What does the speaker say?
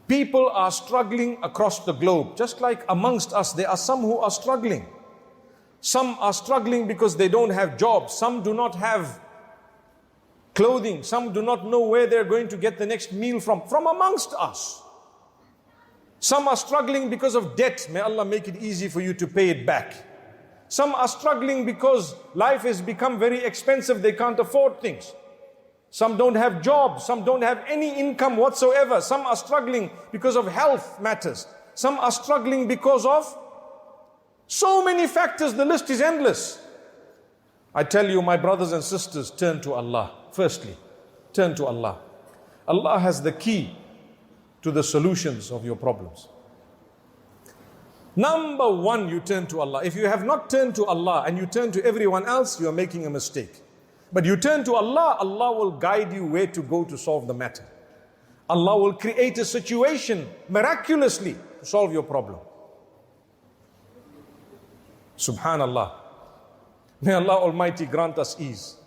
People are struggling across the globe. Just like amongst us, there are some who are struggling. Some are struggling because they don't have jobs. Some do not have clothing. Some do not know where they're going to get the next meal from amongst us. Some are struggling because of debt. May Allah make it easy for you to pay it back. Some are struggling because life has become very expensive. They can't afford things. Some don't have jobs. Some don't have any income whatsoever. Some are struggling because of health matters. Some are struggling because of so many factors. The list is endless. I tell you, my brothers and sisters, turn to Allah. Firstly, turn to Allah. Allah has the key to the solutions of your problems. Number one, you turn to Allah. If you have not turned to Allah and you turn to everyone else, you are making a mistake. But you turn to Allah, Allah will guide you where to go to solve the matter. Allah will create a situation miraculously to solve your problem. Subhanallah. May Allah Almighty grant us ease.